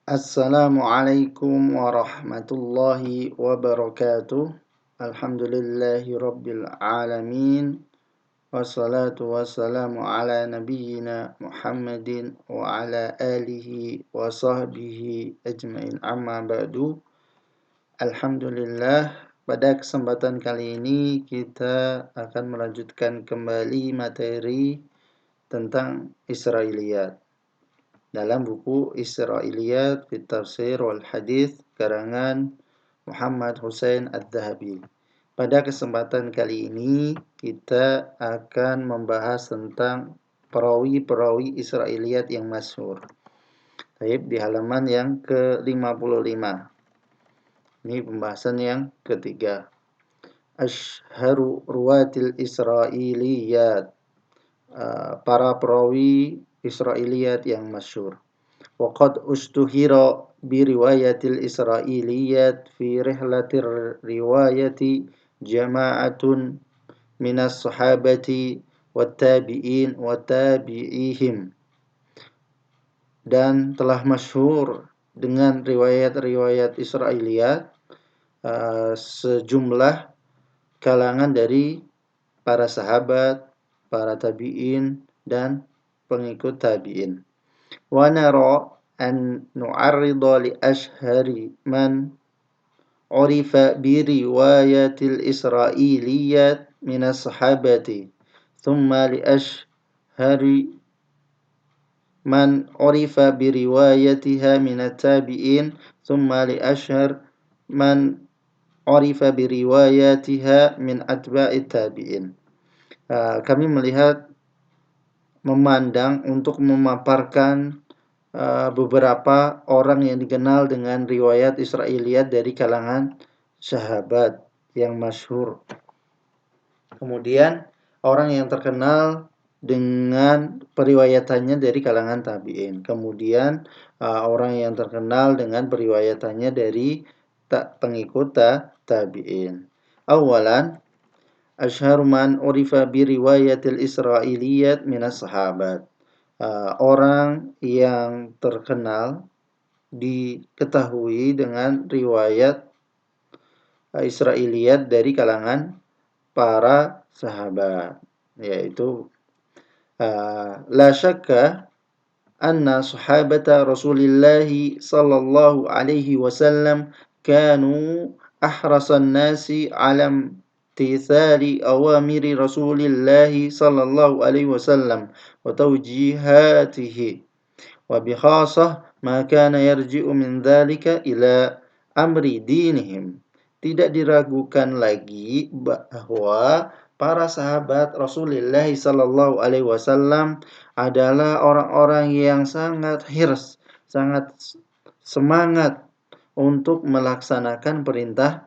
Assalamualaikum warahmatullahi wabarakatuh. Alhamdulillahi rabbil alamin. Wassalatu wassalamu ala nabiyyina Muhammadin wa ala alihi wa sahbihi ajmain, amma ba'du. Alhamdulillah, pada kesempatan kali ini kita akan melanjutkan kembali materi tentang Israiliyat dalam buku Israiliyat fi Tafsir wal Hadis karangan Muhammad Hussein Adz-Dzahabi. Pada kesempatan kali ini kita akan membahas tentang perawi-perawi Israiliyat yang masyhur. Baik, di halaman yang ke-55. Ini pembahasan yang ketiga. Asyharu ruwatil Israiliyat. Para perawi Israiliyat yang masyhur. Waqad ushtuhira bi riwayatil Israiliyat fi rihlatir riwayati jama'atun minas sahabati wat tabi'in wa tabi'ihim. Dan telah masyhur dengan riwayat-riwayat Israiliyat sejumlah kalangan dari para sahabat, para tabi'in, dan pengikut tabi'in. Wa nara an nu'arrida li ashhari man urifa bi riwayatil Israiliyat minas sahabati thumma li ashhari man urifa bi riwayatiha minat tabi'in thumma li ashhar man urifa bi riwayatiha min atba'it tabi'in. Kami memandang untuk memaparkan beberapa orang yang dikenal dengan riwayat Israiliyat dari kalangan sahabat yang masyhur. Kemudian orang yang terkenal dengan periwayatannya dari kalangan tabi'in. Kemudian orang yang terkenal dengan periwayatannya dari pengikut tabi'in. Awalan, asyharu man urifa bi riwayatil Israiliyat minas sahabat. Orang yang terkenal diketahui dengan riwayat Israiliyat dari kalangan para sahabat, yaitu la syakka anna sahabata Rasulillahi sallallahu alaihi wasallam kanu ahrasan nasi alam tithali awamiri Rasulillahi sallallahu alaihi wasallam wa tawjihatihi wa bikhasah ma kana yarji'u min dhalika ila amri dinihim. Tidak diragukan lagi bahwa para sahabat Rasulullah sallallahu alaihi wasallam adalah orang-orang yang sangat hirs, sangat semangat untuk melaksanakan perintah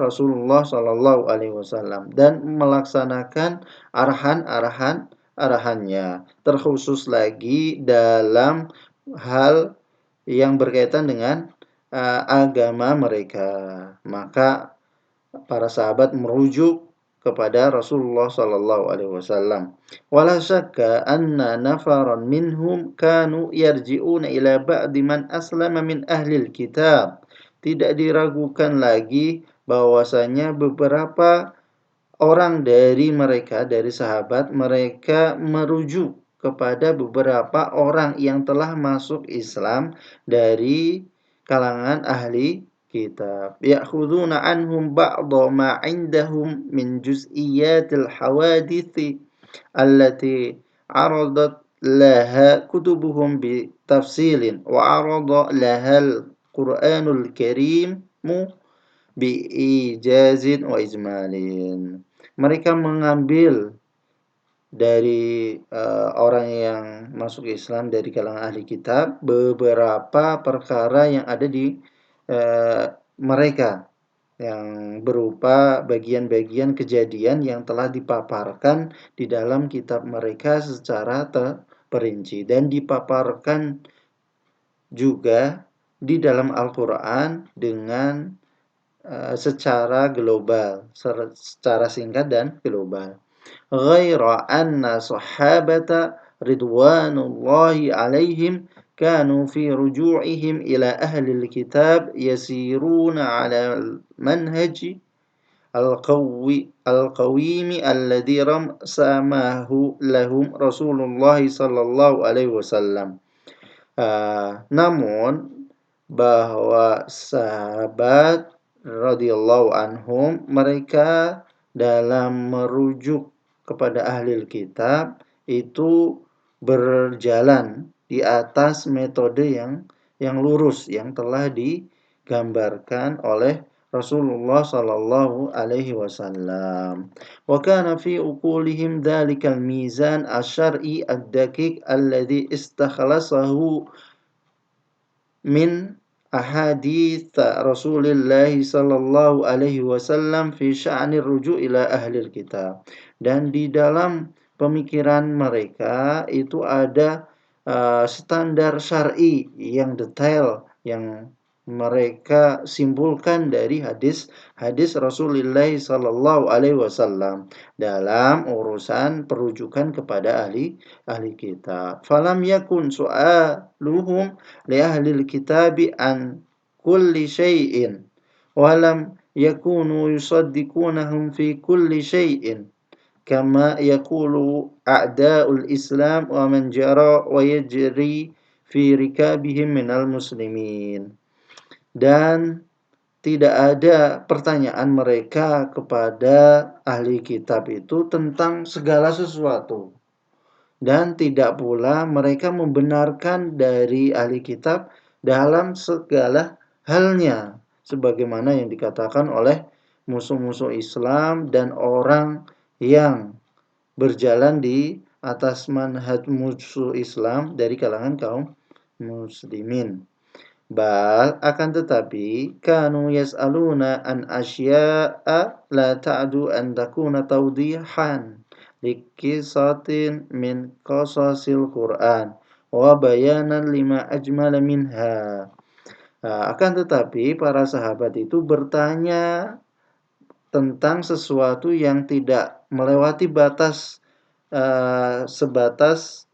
Rasulullah sallallahu alaihi wasallam dan melaksanakan arahannya, terkhusus lagi dalam hal yang berkaitan dengan agama mereka. Maka para sahabat merujuk kepada Rasulullah sallallahu alaihi wasallam. Wala syakka anna nafaran minhum kanu yarji'una ila ba'di man aslama min ahlil kitab. Tidak diragukan lagi bahwasanya beberapa orang dari mereka, dari sahabat, mereka merujuk kepada beberapa orang yang telah masuk Islam dari kalangan ahli kitab. Ya'khuduna anhum ba'dha ma 'indahum min juz'iyatil hawadithi allati 'aradat laha kutubuhum bi tafsilin wa 'arada lahal Qur'anul Karim bi ijazin wa ijmalin. Mereka mengambil dari orang yang masuk Islam dari kalangan ahli kitab beberapa perkara yang ada di mereka, yang berupa bagian-bagian kejadian yang telah dipaparkan di dalam kitab mereka secara terperinci dan dipaparkan juga di dalam Al-Quran dengan secara global, secara singkat dan global. Ghaira anna sahabata ridwanullahi alaihim كانوا في رجوعهم إلى أهل الكتاب يسيرون على المنهج القويم الذي رسمه لهم رسول الله صلى الله عليه wasallam. Namun bahwa sahabat radhiyallahu anhum mereka dalam merujuk kepada ahli kitab itu berjalan di atas metode yang lurus yang telah digambarkan oleh Rasulullah sallallahu alaihi wasallam. Wa kana fi uqulihim dzalikal mizan asy-syar'i ad-daqiq alladzi istakhlasahu min ahadits Rasulillah sallallahu alaihi wasallam fi sya'ni ruju' ila ahlil kitab. Dan di dalam pemikiran mereka itu ada standar syar'i yang detail yang mereka simpulkan dari hadis Rasulullah sallallahu alaihi wasallam dalam urusan perujukan kepada ahli kitab. Falam yakun su'aluhum li ahli kitabi an kulli syai'in walam yakunu yusaddiqunahum fi kulli syai'in kama yaqulu a'da'ul Islam wa man jara wa yajri fi rikabihim minal muslimin. Dan tidak ada pertanyaan mereka kepada ahli kitab itu tentang segala sesuatu. Dan tidak pula mereka membenarkan dari ahli kitab dalam segala halnya. Sebagaimana yang dikatakan oleh musuh-musuh Islam dan orang yang berjalan di atas manhaj musuh Islam dari kalangan kaum muslimin. Bal akan tetapi kanu yas'aluna an asya'a la ta'du an takuna tawdihan liqisatin min qasasil Qur'an wa bayanan lima ajmala minha. Akan tetapi para sahabat itu bertanya tentang sesuatu yang tidak melewati batas sebatas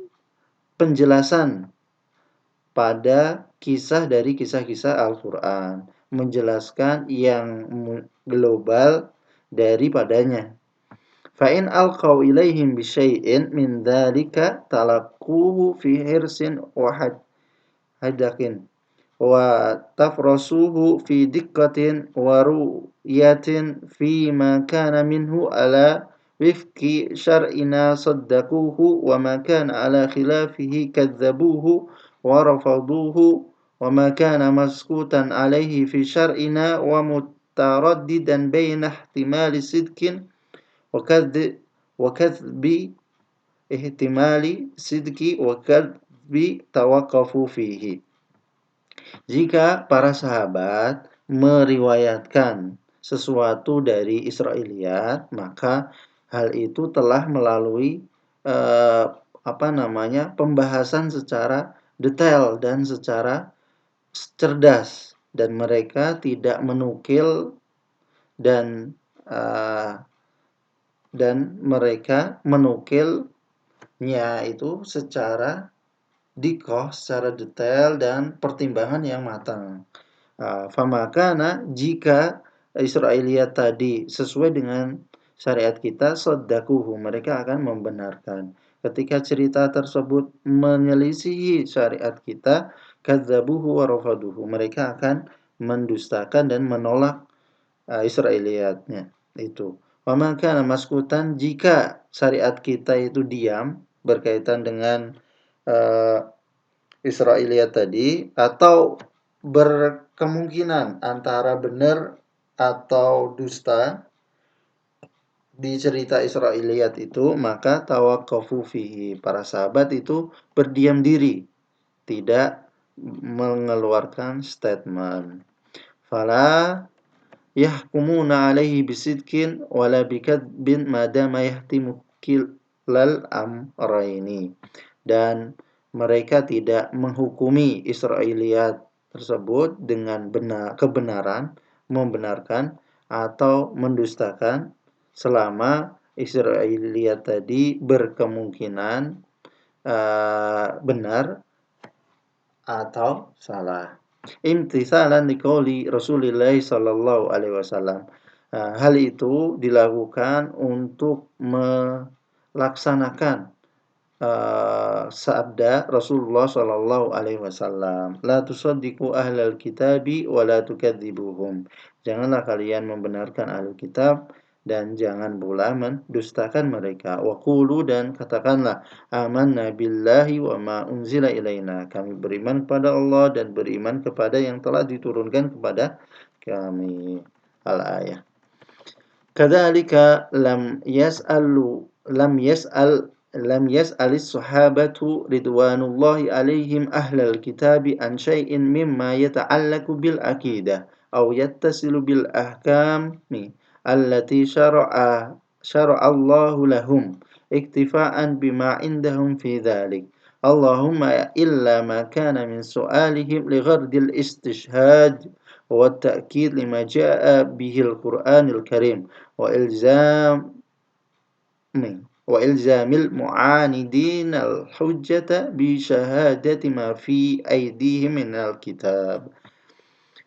penjelasan pada kisah dari kisah-kisah Al-Quran, menjelaskan yang global daripadanya. Fa'in alqaw ilaihim bisyai'in min dhalika talaqquhu fi hirsin wa hadakin wa tafrasuhu fi diqqatin wa ru'yatin fi ma kana minhu ala wifqi syar'ina saddaquhu wa ma kana ala khilafihi kadzabuhu wa rafaduhu wa ma kana maskutan alaihi fi syar'ina wa mutaraddidan baina ihtimali sidqin wa kadhbi ihtimali sidqi wa kadhbi tawaqqafu fihi. Jika para sahabat meriwayatkan sesuatu dari Israiliyat, maka hal itu telah melalui pembahasan secara detail dan secara cerdas, dan mereka tidak menukil dan mereka menukilnya itu secara dikoh, secara detail dan pertimbangan yang matang. Famakana jika Israiliyat tadi sesuai dengan syariat kita, saddaquhu, mereka akan membenarkan. Ketika cerita tersebut menyelisihi syariat kita, kadzabuhu wa rafaduhu, mereka akan mendustakan dan menolak Israiliyatnya itu. Wa makana maskutan, jika syariat kita itu diam berkaitan dengan Israiliyat tadi, atau berkemungkinan antara benar atau dusta di cerita Israiliyat itu, maka tawaqqafu fihi, para sahabat itu berdiam diri, tidak mengeluarkan statement. Fala yahkumuna alaihi bisidqin wala bikadzbin madama yahtimu kilal amraini. Dan mereka tidak menghukumi Israiliyat tersebut dengan kebenaran, membenarkan atau mendustakan, selama Israiliyat tadi berkemungkinan benar atau salah. Imtithalan liqouli Rasulillah sallallahu alaihi wasallam. Hal itu dilakukan untuk melaksanakan sabda Rasulullah sallallahu alaihi wasallam, "La tusaddiqu ahlal kitabi wa la tukadzibuhum." Janganlah kalian membenarkan ahlul kitab dan jangan pula mendustakan mereka. Wa qulu, dan katakanlah, amanna billahi wa ma unzila ilaina. Kami beriman kepada Allah dan beriman kepada yang telah diturunkan kepada kami. Al-ayah. Kadzalika lam yas'alis sahabatu ridwanullahi alaihim ahlal kitabi an syai'in mimma yata'allaqu bil aqidah aw yattasilu bil ahkami allati syara'allahu lahum iktifa'an bima indahum fi dzalik. Allahumma illa ma kana min su'alihim li ghardil istishhad wa ta'kid lima ja'a bihil Qur'anil Karim wa ilzamil mu'anidin al-hujjata bi syahadati ma fi aidihim minal kitab.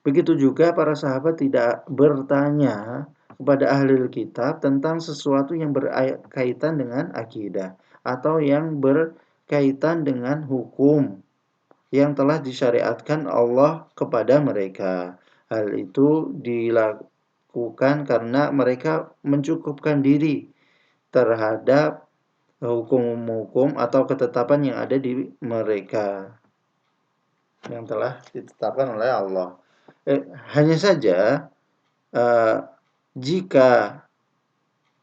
Begitu juga para sahabat tidak bertanya kepada ahli kitab tentang sesuatu yang berkaitan dengan akidah atau yang berkaitan dengan hukum yang telah disyariatkan Allah kepada mereka. Hal itu dilakukan karena mereka mencukupkan diri terhadap hukum-hukum atau ketetapan yang ada di mereka yang telah ditetapkan oleh Allah. Hanya saja jika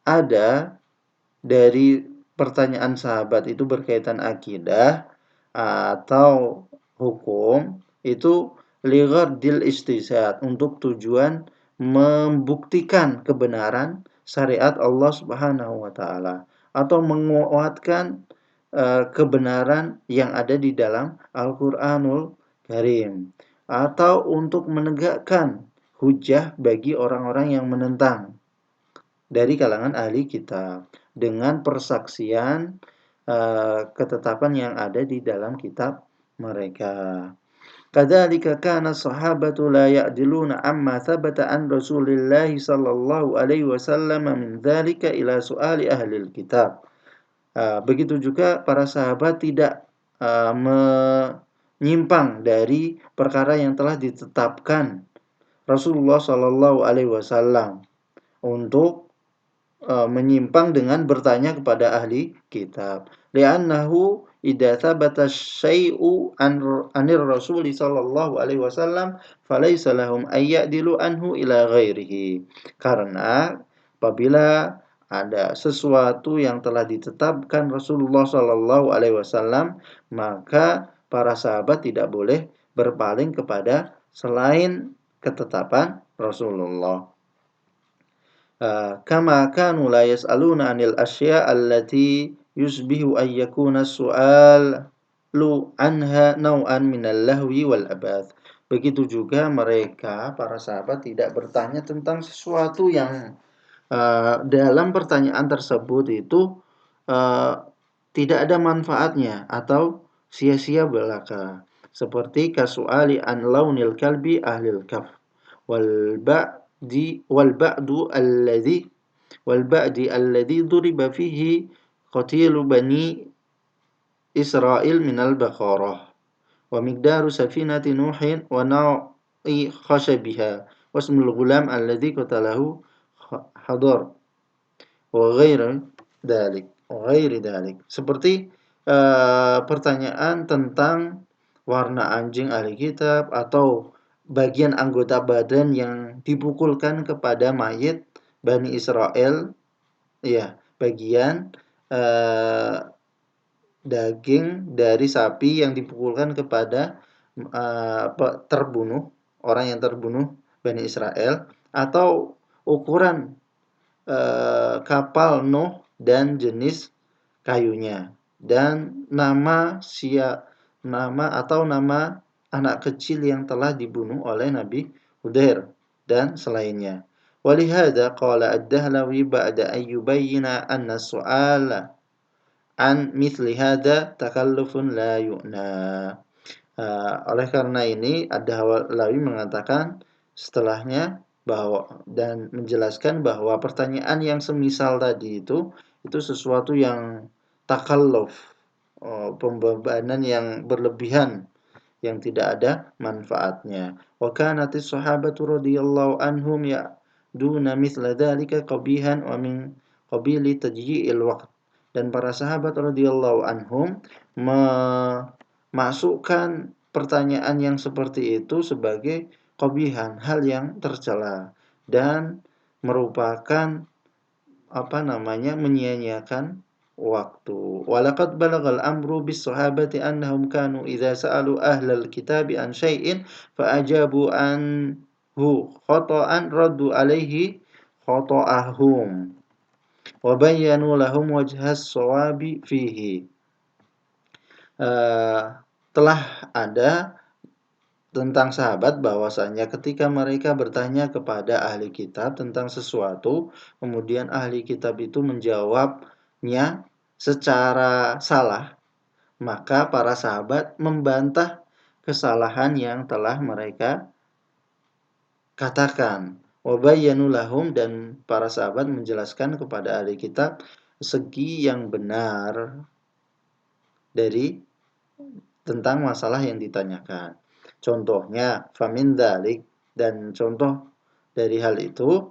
ada dari pertanyaan sahabat itu berkaitan akidah atau hukum, itu lighardil istishhad, untuk tujuan membuktikan kebenaran syariat Allah Subhanahu wa taala atau menguatkan kebenaran yang ada di dalam Al-Qur'anul Karim atau untuk menegakkan hujah bagi orang-orang yang menentang dari kalangan ahli kitab dengan persaksian ketetapan yang ada di dalam kitab mereka. Kadzalika kana sahabatu la ya'diluna amma thabata an Rasulillah sallallahu alaihi wasallam min dzalika ila su'ali ahli kitab. Begitu juga para sahabat tidak menyimpang dari perkara yang telah ditetapkan Rasulullah sallallahu alaihi wasallam untuk menyimpang dengan bertanya kepada ahli kitab. Li'annahu idza thabata syai'u anir Rasul sallallahu alaihi wasallam falaysa lahum ayyadilu anhu ila ghairihi. Karena apabila ada sesuatu yang telah ditetapkan Rasulullah sallallahu alaihi wasallam, maka para sahabat tidak boleh berpaling kepada selain ketetapan Rasulullah. Kama kanu la yas'aluna 'anil asya' allati yusbihu an yakuna su'alu anha naw'an minal lahwi wal abath. Begitu juga mereka para sahabat tidak bertanya tentang sesuatu yang dalam pertanyaan tersebut itu tidak ada manfaatnya atau sia-sia belaka, seperti kasu'ali an launil kalbi ahlil kaf wal ba'di alladhi duriba fihi qatilu bani Israel minal baqarah wa miqdaru safinati nuhin wa na'i khashabiha wasmul ghulam alladhi qatalahu hadar wa ghairi dalik. Seperti pertanyaan tentang warna anjing ahli kitab atau bagian anggota badan yang dipukulkan kepada mayit Bani Israel, ya, bagian daging dari sapi yang dipukulkan kepada orang yang terbunuh Bani Israel, atau ukuran kapal Nuh dan jenis kayunya, dan nama anak kecil yang telah dibunuh oleh Nabi Hudair dan selainnya. Walihada qala ad-Dahlawi ba'da an yubayyina anna su'ala an mithli hada takallufun la yu'na. Oleh karena ini Ad-Dahlawi mengatakan setelahnya bahwa dan menjelaskan bahwa pertanyaan yang semisal tadi itu sesuatu yang takalluf, pembebanan yang berlebihan yang tidak ada manfaatnya. Wa kanatis sahabatu radhiyallahu anhum ya'duna mithla dzalika qabihan wa min qabili tajyi'il waqt. Dan para sahabat radhiyallahu anhum memasukkan pertanyaan yang seperti itu sebagai qabihan, hal yang tercela dan merupakan menyia-nyiakan waktu. Walaqad balagal amru bis sahabati annahum kanu idza sa'alu ahlal kitabi an syai'in fa ajabu anhu khata'an raddu alaihi khata'ahum wa bayyanu lahum wajhas shawabi fihi. Telah ada tentang sahabat bahwasanya ketika mereka bertanya kepada ahli kitab tentang sesuatu, kemudian ahli kitab itu menjawabnya secara salah, maka para sahabat membantah kesalahan yang telah mereka katakan. Wabayyanu lahum, dan para sahabat menjelaskan kepada ahli kitab segi yang benar dari tentang masalah yang ditanyakan. Contohnya, famin dzalik, dan contoh dari hal itu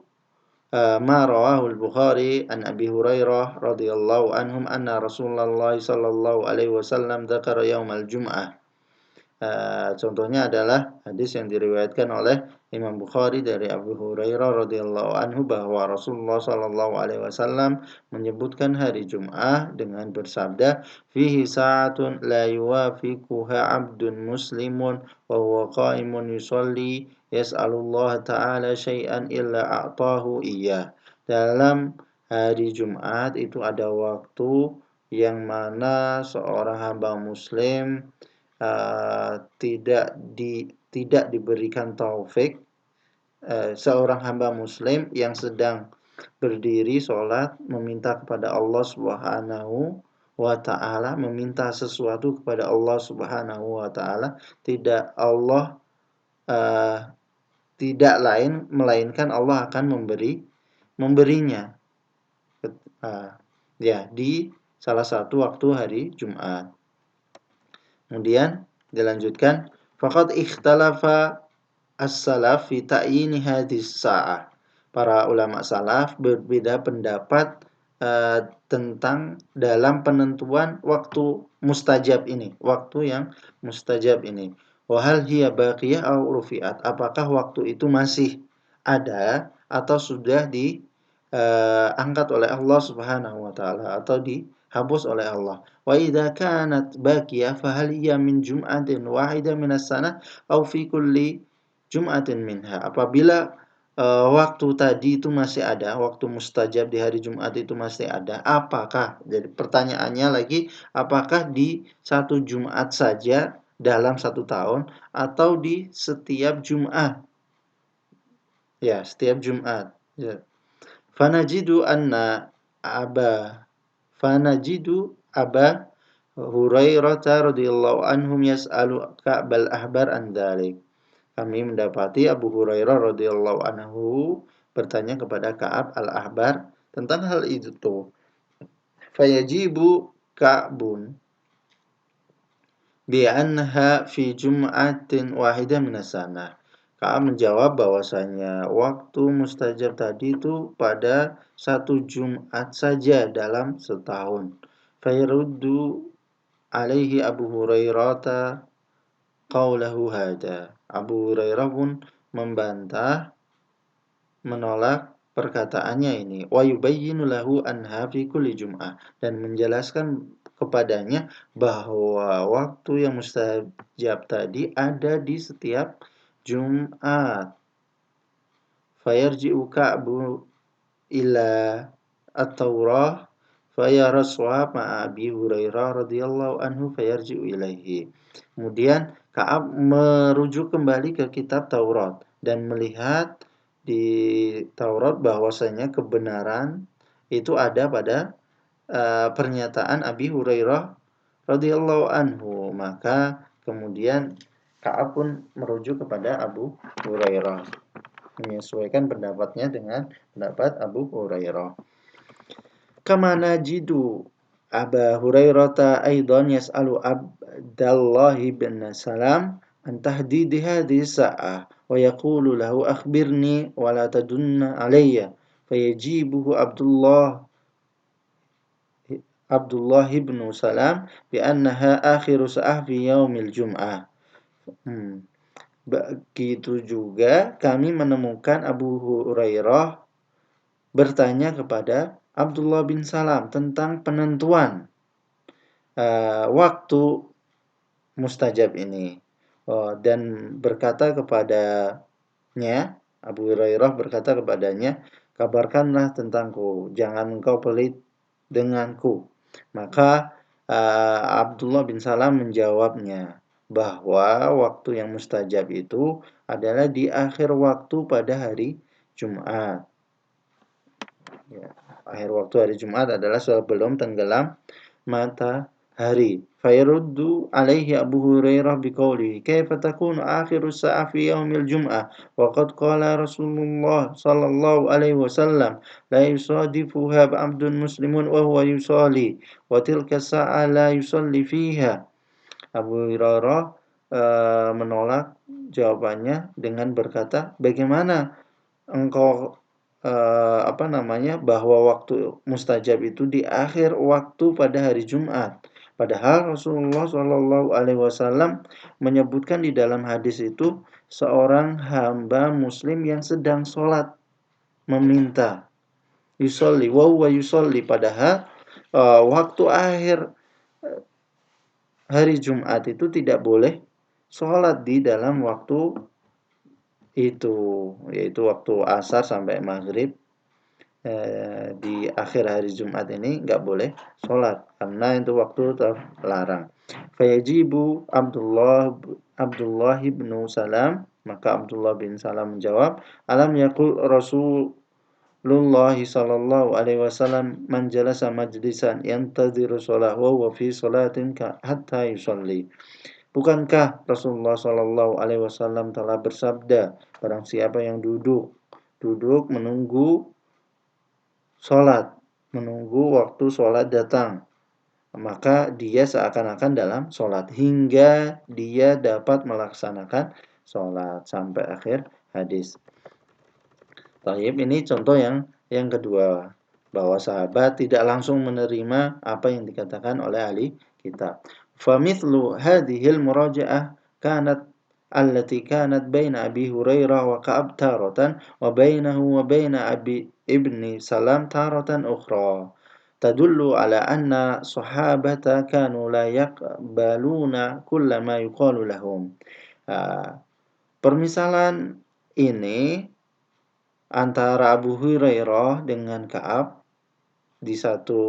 ma rawahul Bukhari an Abi Hurairah radhiyallahu anhum anna Rasulullah sallallahu alaihi wasallam dzakara yaumal jum'ah. Contohnya adalah hadis yang diriwayatkan oleh Imam Bukhari dari Abu Hurairah radhiyallahu anhu bahwa Rasulullah sallallahu alaihi wasallam menyebutkan hari Jumat dengan bersabda, fihi sa'atun la yuwafiquha 'abdun muslimun wa huwa qa'imun yusalli yas'alullah ta'ala syai'an illa a'tahu iyyah. Dalam hari Jumat itu ada waktu yang mana seorang hamba muslim tidak diberikan taufik, seorang hamba muslim yang sedang berdiri sholat meminta kepada Allah Subhanahu wa ta'ala, meminta sesuatu kepada Allah Subhanahu wa ta'ala, tidak lain melainkan Allah akan memberinya di salah satu waktu hari Jumat. Kemudian dilanjutkan, faqad ikhtalafa as-salaf fi ta'yini hadhihi sa'ah. Para ulama salaf berbeda pendapat tentang dalam penentuan waktu mustajab ini, waktu yang mustajab ini. Wa hal hiya baqiyah aw rufi'at? Apakah waktu itu masih ada atau sudah diangkat oleh Allah Subhanahu wa taala atau dihapus oleh Allah? Wa idza kanat baqiyah fa hal hiya min jum'atin wahidah minas sanah aw fi kulli jum'atin minha? Apabila waktu tadi itu masih ada, waktu mustajab di hari Jumat itu masih ada, apakah, jadi pertanyaannya lagi, apakah di satu Jumat saja dalam satu tahun atau di setiap Jumat? Ya, setiap Jumat. Ya. Fanajidu Aba Hurairah radhiyallahu anhum yas'alu Ka'bal ahbar an dzalik. Kami mendapati Abu Hurairah radhiyallahu anhu bertanya kepada Ka'ab al-Ahbar tentang hal itu. Fayajibu Ka'bun bi'anha fi jum'atin wahidah minas sanah. Ka'ab menjawab bahwasanya waktu mustajab tadi itu pada satu Jumat saja dalam setahun. Fayaruddu alaihi Abu Hurairah qaulahu hada. Abu Hurairah pun membantah, menolak perkataannya ini. Wa yubayyinu lahu anha fi kulli jum'ah, dan menjelaskan kepadanya bahwa waktu yang mustajab tadi ada di setiap Jumat. Fayarji'u Ka'bu ila at-Taurah fayara shawab ma'a Abi Hurairah radhiyallahu anhu fayarji'u ilaihi. Kemudian Ka'ab merujuk kembali ke kitab Taurat dan melihat di Taurat bahwasanya kebenaran itu ada pada pernyataan Abi Hurairah radhiyallahu anhu. Maka Kemudian Ka'ab pun merujuk kepada Abu Hurairah, menyesuaikan pendapatnya dengan pendapat Abu Hurairah. Kama najidu Aba Hurairah aidan yas'alu Abdullah bin Salam an tahdidi hadhihi sa'ah wa yaqulu lahu akhbirni wa la tadunna alayya fayajibuhu Abdullah bin Salam bi annaha akhiru sa'ah fi yaumil jum'ah. Begitu juga kami menemukan Abu Hurairah bertanya kepada Abdullah bin Salam tentang penentuan waktu mustajab ini. Dan berkata kepadanya, Abu Hurairah berkata kepadanya, kabarkanlah tentangku, jangan engkau pelit denganku. Maka Abdullah bin Salam menjawabnya bahwa waktu yang mustajab itu adalah di akhir waktu pada hari Jumat. Ya, akhir waktu hari Jumat adalah sebelum tenggelam matahari. Fayaruddu alaihi Abu Hurairah biqaulihi kaifa takunu akhiru sa'ah fi yaumil jum'ah wa qad qala Rasulullah sallallahu alaihi wasallam la yusadifuha 'abdun muslimun wa huwa yusalli wa tilka sa'ah la yusalli fiha. Abu Hurairah menolak jawabannya dengan berkata, bagaimana engkau bahwa waktu mustajab itu di akhir waktu pada hari Jumat. Padahal Rasulullah Shallallahu Alaihi Wasallam menyebutkan di dalam hadis itu seorang hamba Muslim yang sedang sholat meminta yusolli, wa huwa yusolli, padahal waktu akhir hari Jumat itu tidak boleh sholat di dalam waktu itu, yaitu waktu asar sampai maghrib. Di akhir hari Jumat ini nggak boleh sholat karena itu waktu terlarang. Fayajibu Abdullah bin Salam, maka Abdullah bin Salam menjawab, alam yaqul Rasulullah sallallahu alaihi wasallam man jalasa majlisan yantadhiru shalah wa huwa fi shalatin hatta yusalli. Bukankah Rasulullah sallallahu alaihi wasallam telah bersabda, barang siapa yang duduk menunggu sholat, menunggu waktu sholat datang, maka dia seakan-akan dalam sholat hingga dia dapat melaksanakan sholat sampai akhir hadis. Baik, ini contoh yang kedua, bahwa sahabat tidak langsung menerima apa yang dikatakan oleh ahli kitab. Famithlu hadhil muraja'ah kanat allati kanat baina Abi Hurairah wa Ka'ab taratan wa bainahu wa baina ibni Salam taratan ukhra tadullu ala anna sahabata kanu la yaqbaluna kulla ma yuqalu lahum. Permisalan ini antara Abu Hurairah dengan Ka'ab di satu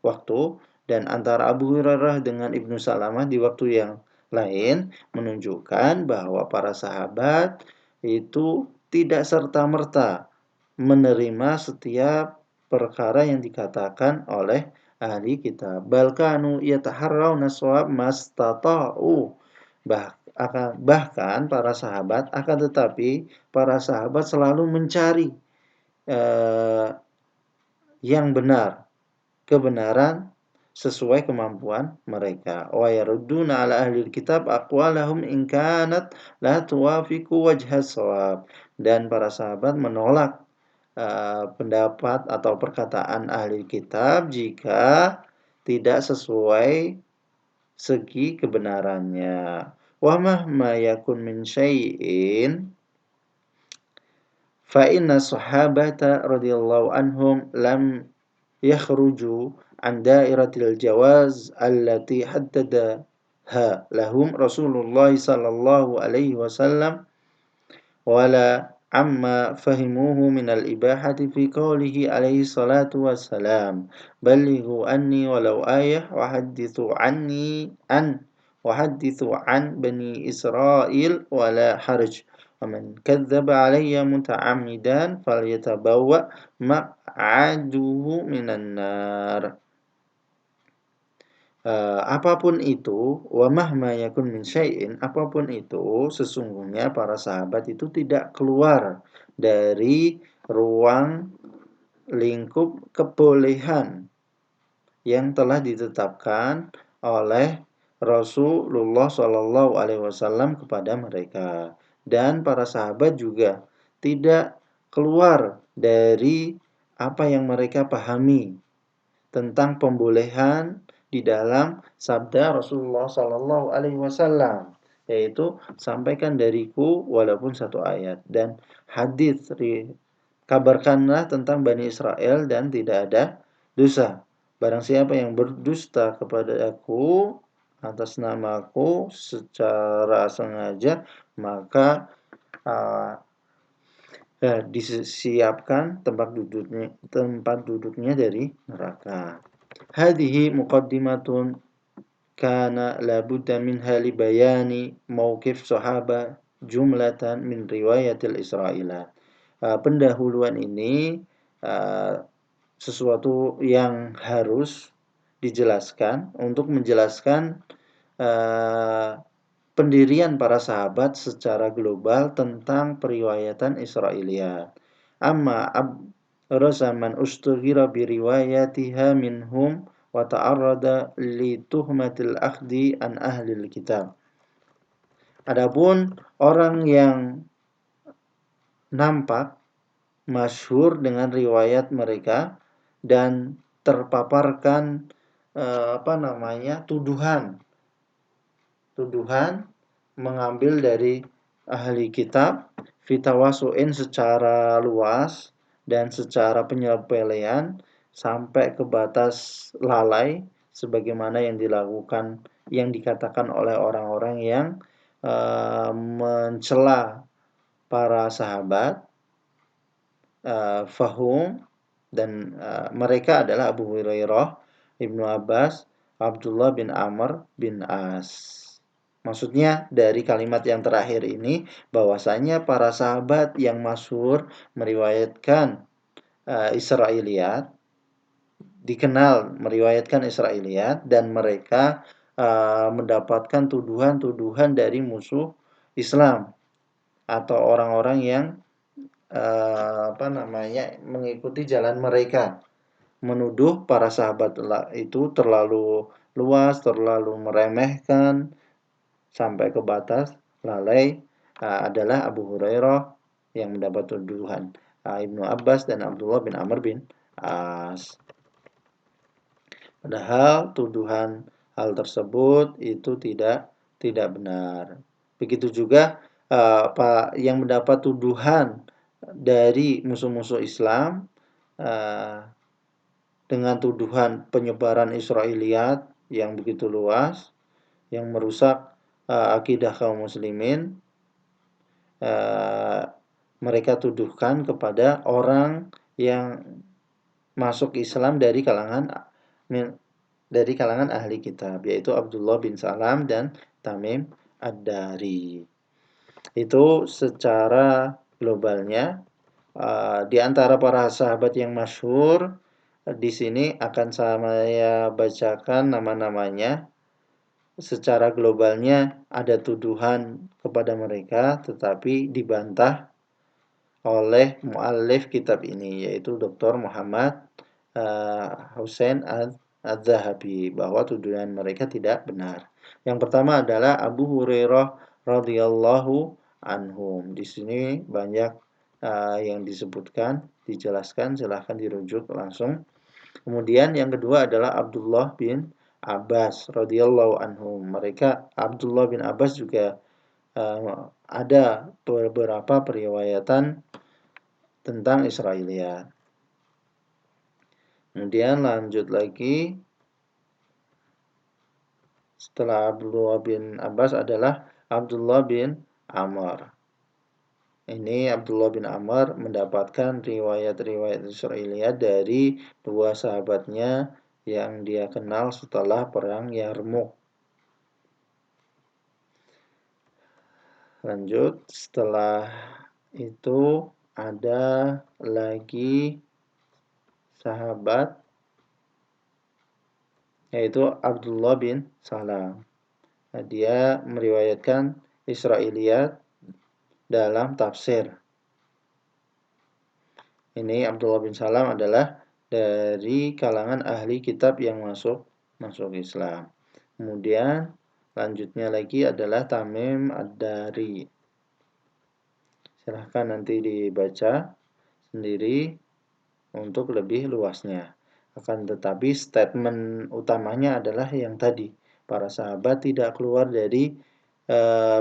waktu dan antara Abu Hurairah dengan Ibnu Salamah di waktu yang lain menunjukkan bahwa para sahabat itu tidak serta-merta menerima setiap perkara yang dikatakan oleh ahli kitab. Balkanu yataharrauna shawab mastata'u. Bahkan para sahabat, akan tetapi para sahabat selalu mencari yang benar, kebenaran sesuai kemampuan mereka. Wa yarudduna ala ahli kitab aqwalahum in kanat la tuwafiqu wajhas shawab. Dan para sahabat menolak pendapat atau perkataan ahli kitab jika tidak sesuai segi kebenarannya. Wa mahma yakun min syai'in fa inna sahabata radhiyallahu anhum lam yakhruju an dairatil jawaz allati haddadaha lahum Rasulullah sallallahu alaihi wasallam wala amma fahimuhu minal ibahati fi qawlihi alaihi salatu wassalam balighu anni walau ayah wa hadithu an bani Israel wala harj wa man kadzdzaba alayya muta'ammidan falyatabawwa maq'aduhu minan nar. Apapun itu, wa mahma yakun min syai'in, apapun itu, sesungguhnya para sahabat itu tidak keluar dari ruang lingkup kebolehan yang telah ditetapkan oleh Rasulullah Shallallahu Alaihi Wasallam kepada mereka, dan para sahabat juga tidak keluar dari apa yang mereka pahami tentang pembolehan di dalam sabda Rasulullah Shallallahu Alaihi Wasallam, yaitu sampaikan dariku walaupun satu ayat, dan hadis kabarkanlah tentang Bani Israel dan tidak ada dosa. Barang siapa yang berdusta kepada aku atas namaku secara sengaja, maka uh, disiapkan tempat duduknya dari neraka. Hadhihi muqaddimatun kana labudda minha li bayani mauqif sahaba jumlatan min riwayatil Isra'ilat. Pendahuluan ini sesuatu yang harus dijelaskan untuk menjelaskan pendirian para sahabat secara global tentang periwayatan Israiliyat. Amma abrasa man ustughira biriwayatiha minhum wa ta'arrada li tuhmatil akhdi an ahlil kitab. Adapun orang yang nampak masyhur dengan riwayat mereka dan terpaparkan tuduhan mengambil dari ahli kitab fitawasuin secara luas dan secara penyepelean sampai ke batas lalai, sebagaimana yang dikatakan oleh orang-orang yang mencela para sahabat, fahum, dan mereka adalah Abu Hurairah, Ibnu Abbas, Abdullah bin Amr bin As. Maksudnya dari kalimat yang terakhir ini bahwasanya para sahabat yang masyhur meriwayatkan Israiliyat, dikenal meriwayatkan Israiliyat, dan mereka mendapatkan tuduhan-tuduhan dari musuh Islam atau orang-orang yang mengikuti jalan mereka, menuduh para sahabat itu terlalu luas, terlalu meremehkan sampai ke batas lalai, adalah Abu Hurairah yang mendapat tuduhan, Ibnu Abbas dan Abdullah bin Amr bin As. Padahal tuduhan hal tersebut itu tidak benar. Begitu juga yang mendapat tuduhan dari musuh-musuh Islam dengan tuduhan penyebaran Israiliyat yang begitu luas, yang merusak akidah kaum muslimin, mereka tuduhkan kepada orang yang masuk Islam dari kalangan ahli kitab, yaitu Abdullah bin Salam dan Tamim Ad-Dari. Itu secara globalnya. Di antara para sahabat yang masyhur, di sini akan saya bacakan nama-namanya. Secara globalnya ada tuduhan kepada mereka, tetapi dibantah oleh muallif kitab ini, yaitu Dr. Muhammad Hussein Az-Zahabi, bahwa tuduhan mereka tidak benar. Yang pertama adalah Abu Hurairah radhiyallahu anhum. Di sini banyak yang disebutkan, dijelaskan, silahkan dirujuk langsung. Kemudian yang kedua adalah Abdullah bin Abbas radhiyallahu anhum. Abdullah bin Abbas juga ada beberapa periwayatan tentang Israiliyat. Kemudian lanjut lagi, setelah Abdullah bin Abbas adalah Abdullah bin Amr. Ini Abdullah bin Amr mendapatkan riwayat-riwayat Israiliyat dari dua sahabatnya yang dia kenal setelah perang Yarmuk. Lanjut, setelah itu ada lagi sahabat yaitu Abdullah bin Salam. Nah, dia meriwayatkan Israiliyat dalam tafsir. Ini Abdullah bin Salam adalah dari kalangan ahli kitab yang masuk Islam. Kemudian lanjutnya lagi adalah Tamim Ad-Dari. Silahkan nanti dibaca sendiri untuk lebih luasnya. Akan tetapi statement utamanya adalah yang tadi, para sahabat tidak keluar dari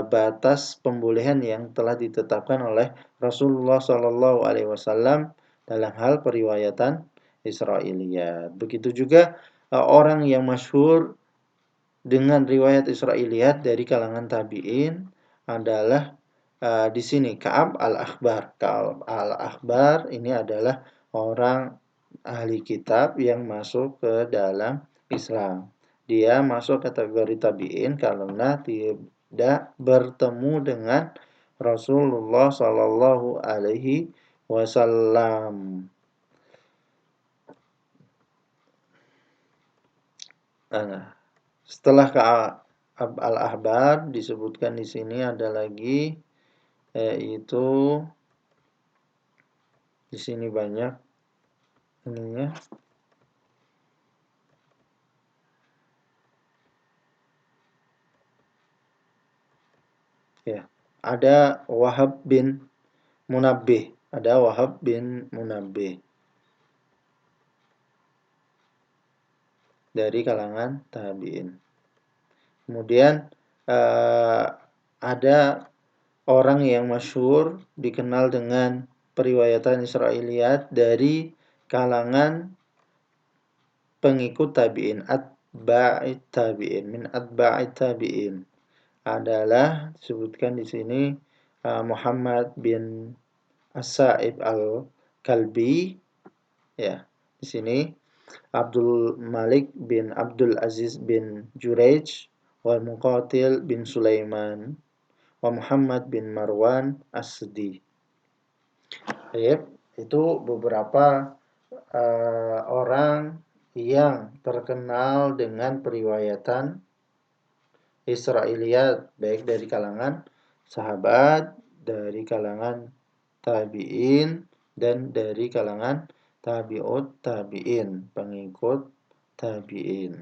batas pembolehan yang telah ditetapkan oleh Rasulullah Shallallahu Alaihi Wasallam dalam hal periwayatan Israiliyat. Begitu juga orang yang masyhur dengan riwayat Israiliyat dari kalangan tabi'in adalah di sini Ka'ab al-Akhbar. Ka'ab al-Akhbar ini adalah orang ahli kitab yang masuk ke dalam Islam. Dia masuk kategori tabi'in karena tidak bertemu dengan Rasulullah Shallallahu Alaihi Wasallam. Nah, setelah Ka'ab al-Ahbar disebutkan di sini ada lagi, yaitu di sini banyak ininya. Ya, ada Wahab bin Munabbih, dari kalangan tabi'in. Kemudian ada orang yang masyhur dikenal dengan periwayatan Israiliyat dari kalangan pengikut tabi'in, min atba'it tabi'in. Adalah disebutkan di sini Muhammad bin As-Sa'ib Al-Kalbi, ya. Di sini Abdul Malik bin Abdul Aziz bin Jurayj, wa Muqatil bin Sulaiman, wa Muhammad bin Marwan As-Sidi. Itu beberapa orang yang terkenal dengan periwayatan Israiliyat, baik dari kalangan sahabat, dari kalangan tabi'in, dan dari kalangan tabi'ut tabi'in, pengikut tabi'in.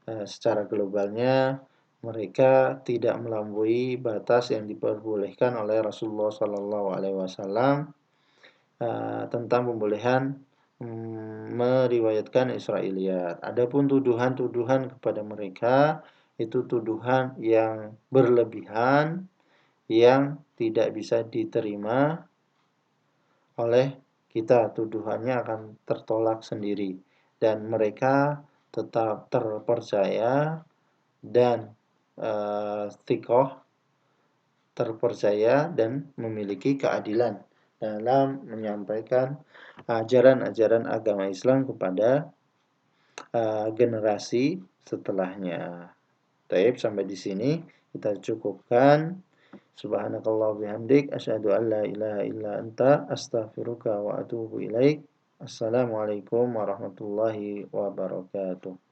Secara globalnya mereka tidak melampaui batas yang diperbolehkan oleh Rasulullah SAW tentang pembolehan meriwayatkan Israiliyat. Adapun tuduhan-tuduhan kepada mereka itu tuduhan yang berlebihan yang tidak bisa diterima oleh kita. Tuduhannya akan tertolak sendiri dan mereka tetap terpercaya dan thikoh, terpercaya dan memiliki keadilan dalam menyampaikan ajaran-ajaran agama Islam kepada generasi setelahnya. Baik, sampai di sini kita cukupkan. Subhanakallah bihamdik asyhadu an la ilaha illa anta astaghfiruka wa atubu ilaik. Assalamualaikum warahmatullahi wabarakatuh.